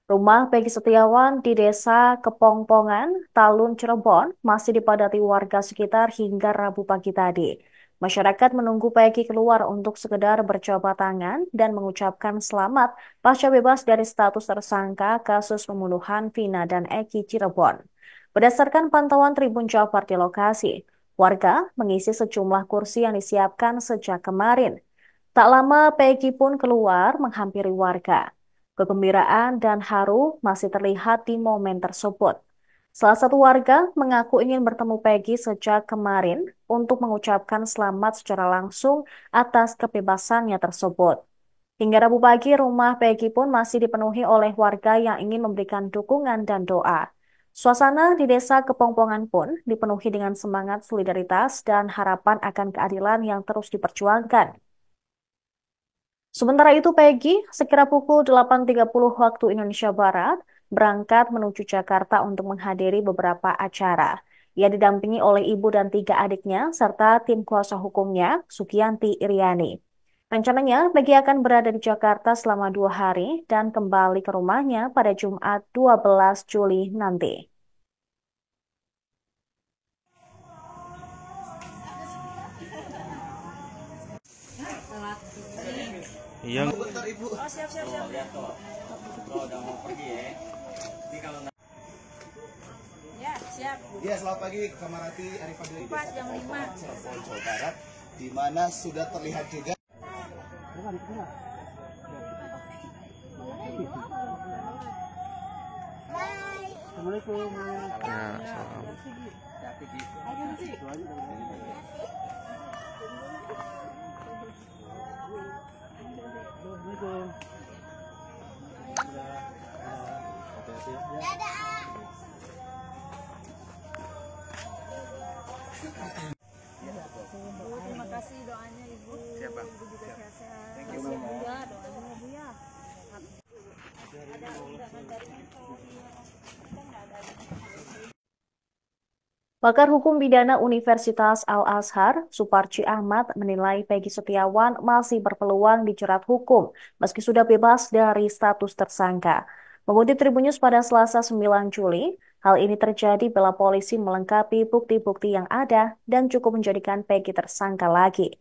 Rumah Peggy Setiawan di Desa Kepongpongan, Talun, Cirebon masih dipadati warga sekitar hingga Rabu pagi tadi. Masyarakat menunggu Peggy keluar untuk sekedar berjabat tangan dan mengucapkan selamat pasca bebas dari status tersangka kasus pembunuhan Vina dan Eki Cirebon. Berdasarkan pantauan Tribun Jafar di lokasi, warga mengisi sejumlah kursi yang disiapkan sejak kemarin. Tak lama Peggy pun keluar menghampiri warga. Kegembiraan dan haru masih terlihat di momen tersebut. Salah satu warga mengaku ingin bertemu Peggy sejak kemarin untuk mengucapkan selamat secara langsung atas kebebasannya tersebut. Hingga Rabu pagi, rumah Peggy pun masih dipenuhi oleh warga yang ingin memberikan dukungan dan doa. Suasana di desa Kepongpongan pun dipenuhi dengan semangat solidaritas dan harapan akan keadilan yang terus diperjuangkan. Sementara itu, Peggy sekira pukul 8.30 waktu Indonesia Barat berangkat menuju Jakarta untuk menghadiri beberapa acara. Ia didampingi oleh ibu dan tiga adiknya serta tim kuasa hukumnya, Sukianti Iriani. Rencananya, Peggy akan berada di Jakarta selama 2 hari dan kembali ke rumahnya pada Jumat 12 Juli nanti. Iya. Bentar Ibu. Oh, siap siap siap. Lihat tuh. Kalau udah mau pergi ya. Jadi kalau Ya, siap. Iya, selamat pagi Kamarati Arif Fadli. Pas jam 5. Cirebon, Jawa Barat, di mana sudah terlihat juga. Assalamualaikum. Ya, salam. Terima kasih doanya Ibu. Siapa? Ibu juga sehat-sehat. Thank you, Kasih Bu. juga doanya ya, Bu ya. Ada undangan dari info kita nggak ada. Pakar Hukum Pidana Universitas Al-Azhar, Suparji Ahmad, menilai Peggy Setiawan masih berpeluang dijerat hukum meski sudah bebas dari status tersangka. Mengutip Tribunnews pada Selasa 9 Juli, hal ini terjadi bila polisi melengkapi bukti-bukti yang ada dan cukup menjadikan Peggy tersangka lagi.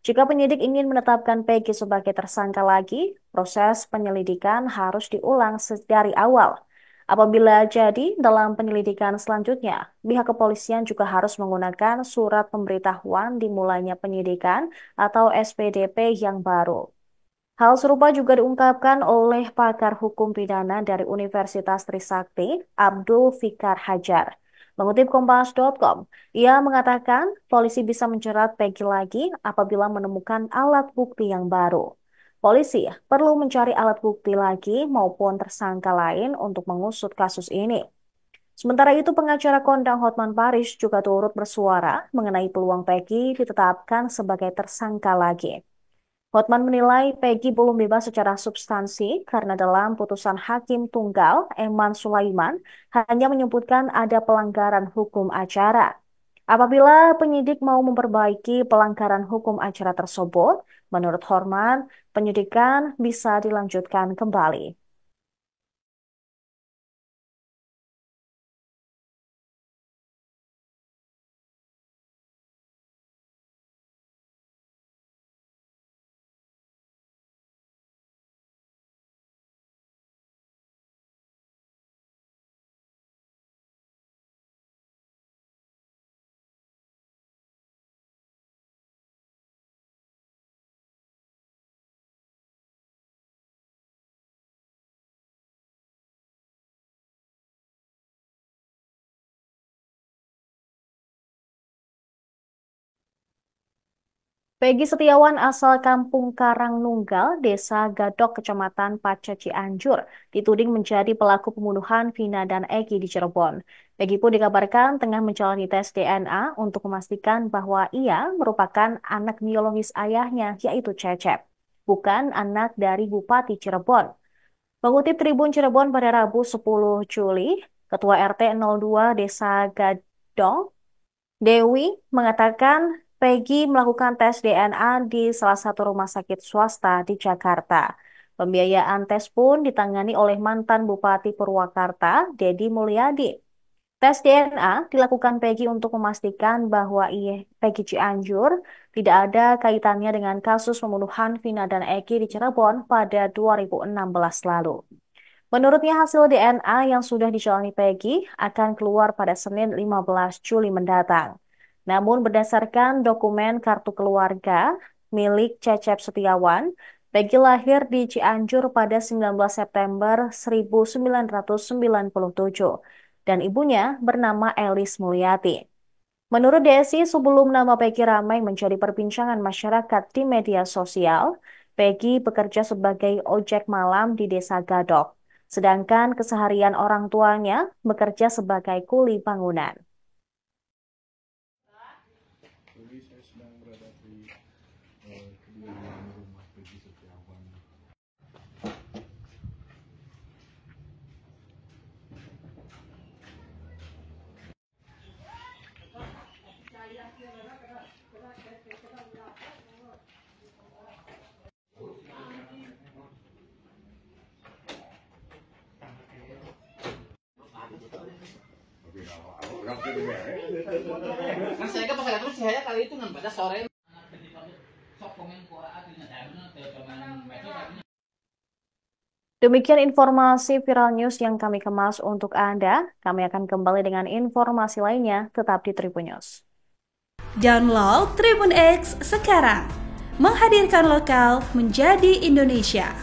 Jika penyidik ingin menetapkan Peggy sebagai tersangka lagi, proses penyelidikan harus diulang dari awal. Apabila jadi, dalam penyelidikan selanjutnya, pihak kepolisian juga harus menggunakan surat pemberitahuan dimulainya penyidikan atau SPDP yang baru. Hal serupa juga diungkapkan oleh pakar hukum pidana dari Universitas Trisakti, Abdul Fikar Hajar. Mengutip Kompas.com, ia mengatakan polisi bisa menjerat Peggy lagi apabila menemukan alat bukti yang baru. Polisi perlu mencari alat bukti lagi maupun tersangka lain untuk mengusut kasus ini. Sementara itu, pengacara kondang Hotman Paris juga turut bersuara mengenai peluang Peggy ditetapkan sebagai tersangka lagi. Hotman menilai Peggy belum bebas secara substansi karena dalam putusan Hakim Tunggal Eman Sulaiman hanya menyebutkan ada pelanggaran hukum acara. Apabila penyidik mau memperbaiki pelanggaran hukum acara tersebut, menurut Hotman, penyidikan bisa dilanjutkan kembali. Peggy Setiawan asal Kampung Karangnunggal, Desa Gadok, Kecamatan Paca Cianjur, dituding menjadi pelaku pembunuhan Vina dan Eki di Cirebon. Peggy pun dikabarkan tengah menjalani tes DNA untuk memastikan bahwa ia merupakan anak biologis ayahnya, yaitu Cecep, bukan anak dari Bupati Cirebon. Mengutip Tribun Cirebon pada Rabu 10 Juli, Ketua RT 02 Desa Gadong, Dewi mengatakan Peggy melakukan tes DNA di salah satu rumah sakit swasta di Jakarta. Pembiayaan tes pun ditangani oleh mantan Bupati Purwakarta, Dedi Mulyadi. Tes DNA dilakukan Peggy untuk memastikan bahwa Peggy Cianjur tidak ada kaitannya dengan kasus pembunuhan Vina dan Eki di Cirebon pada 2016 lalu. Menurutnya hasil DNA yang sudah dijalani Peggy akan keluar pada Senin 15 Juli mendatang. Namun berdasarkan dokumen kartu keluarga milik Cecep Setiawan, Peggy lahir di Cianjur pada 19 September 1997 dan ibunya bernama Elis Mulyati. Menurut Desi, sebelum nama Peggy ramai menjadi perbincangan masyarakat di media sosial, Peggy bekerja sebagai ojek malam di Desa Gadok, sedangkan keseharian orang tuanya bekerja sebagai kuli bangunan. Jadi saya sedang berada di kediaman rumah Peggy Setiawan. Kan saya kan pakai terus saya kali itu pada sore. Demikian informasi viral news yang kami kemas untuk Anda. Kami akan kembali dengan informasi lainnya, tetap di Tribun News. Download Tribun X sekarang, menghadirkan lokal menjadi Indonesia.